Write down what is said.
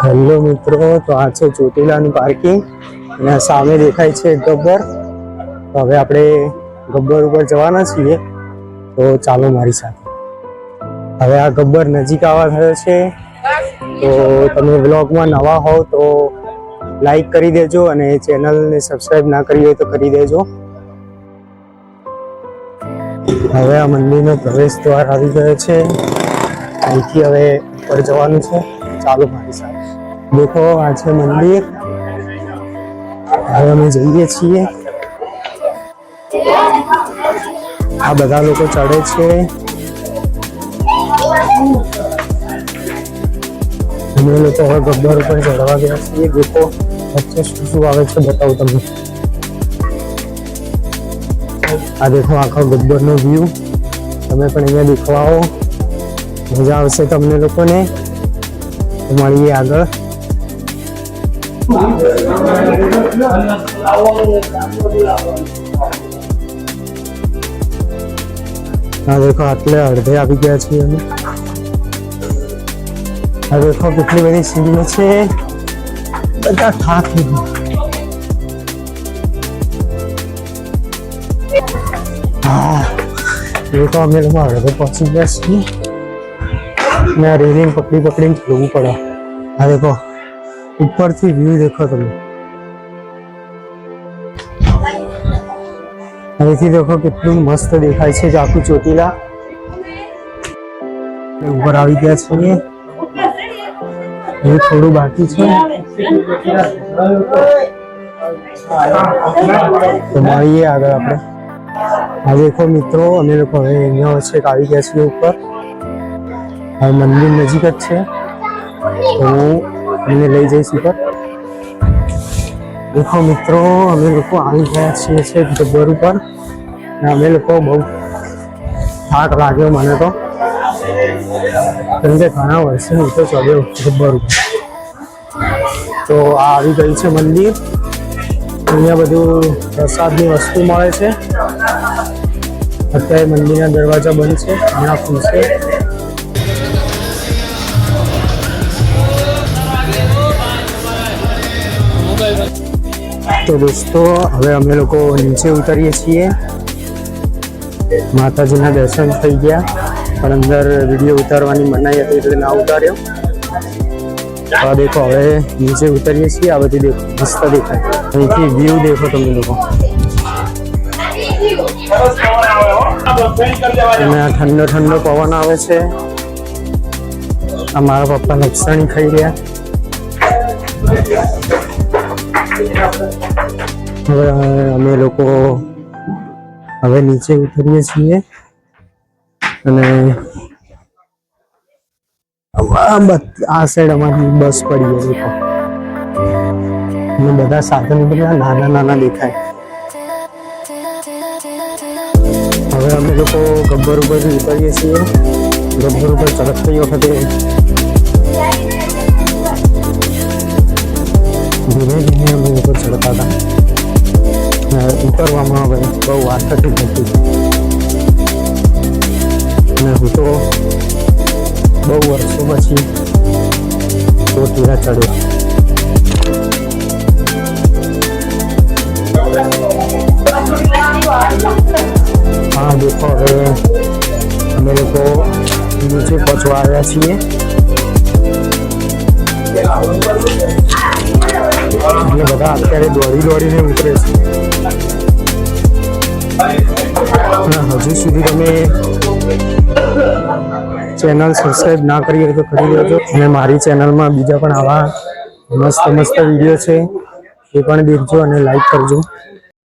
Hello મિત્રો, તો આ છે ચોટીલાનું પાર્કિંગ અને સામે દેખાય છે ગબ્બર. તો હવે આપણે ગબ્બર ઉપર જવાના છીએ, તો ચાલો મારી સાથે. હવે આ ગબ્બર નજીક આવવા થયો છે, તો તમે વ્લોગમાં નવા હોવ તો લાઈક કરી દેજો અને ચેનલને સબસ્ક્રાઈબ ના કરી હોય તો કરી દેજો. હવે આ મંદિરનો પ્રવેશ દ્વાર આવી ગયો છે, અહીંથી હવે ઉપર જવાનું છે. ચાલો મારી સાથે. દેખો આ છે મંદિર. હવે અમે જઈએ છીએ. આ બધા લોકો ચડે છે. અમે લોકો હવે ગબ્બર ઉપર ચડવા ગયા છીએ. દેખો વચ્ચે શું શું આવે છે બતાવું તમને. આ દેખો આખો ગબ્બરનો વ્યૂ. તમે પણ અહીંયા દેખવા આવો, મજા આવશે તમને લોકોને. મળીએ આગળ. આ દેખો આટલે અડધે આવી ગયા છીએ અમે. આ દેખો કેટલી બધી સીડીઓ છે, બધા થાક લીધું. હા દેખો અમે લોકો અડધે પહોંચી ગયા છીએ ને રેલિંગ પકડીને જવું પડે. આ દેખો ઉપરથી વ્યૂ દેખો તમે. અહીંથી દેખો કેટલું મસ્ત દેખાય છે આખું ચોટીલા. ઉપર આવી ગયા છીએ, એ થોડું બાકી છે. તો મળીએ આગળ આપણે. આ દેખો મિત્રો, અમે લોકો હવે અહીંયા વચ્ચે આવી ગયા છીએ ઉપર. હવે મંદિર નજીક જ છે, તો હું અમને લઈ જઈશ ઉપર. દેખો મિત્રો, અમે લોકો આવી ગયા છીએ ગબ્બર ઉપર. અમે લોકો બહુ થાક લાગ્યો મને તો, કેમ કે ઘણા વર્ષે હું તો ચડ્યો ગબ્બર ઉપર. તો આ આવી ગઈ છે મંદિર. અહીંયા બધું પ્રસાદની વસ્તુ મળે છે. અત્યારે મંદિરના દરવાજા બંધ છે, હમણાં ખુલશે. તો દોસ્તો, હવે અમે લોકો નીચે ઉતરીએ છીએ. માતાજીના દર્શન થઈ ગયા, પણ અંદર વિડીયો ઉતારવાની મનાઈ હતી એટલે ના ઉતાર્યો. તો દેખો હવે નીચે ઉતરીએ છીએ. આ બધી દેખો મસ્ત દેખાય. અહીંથી વ્યૂ દેખો તમે લોકો. અને આ ઠંડો ઠંડો પવન આવે છે. આ મારા પપ્પા લપસણી ખાઈ રહ્યા. હવે અમે લોકો હવે નીચે ઉતરીએ છીએ અને આ સાઈડ અમારી બસ પડી છે. દેખો અને બધા સાધન બધા નાના નાના દેખાય. હવે અમે લોકો ગબ્બર ઉપર ઉતરીએ છીએ. ગબ્બર ઉપર ચડતી વખતે ધીમે ધીમે અમે ઉપર ચડતા હતા. ઉતરવામાં હવે બહુ વાર થતી હતી અને હું તો બહુ વર્ષો પછી ચોટીલા ચડ્યો. હા દેખો, હવે અમે લોકો નીચે પહોંચવા આવ્યા છીએ. એટલે બધા અત્યારે દોડીને ઉતરે છે. હજુ સુધી તમે ચેનલ સબસ્ક્રાઈબ ના કરી હોય તો કરી દેજો. અને મારી ચેનલમાં બીજા પણ આવા મસ્ત વિડીયો છે, એ પણ દેખજો અને લાઈક કરજો.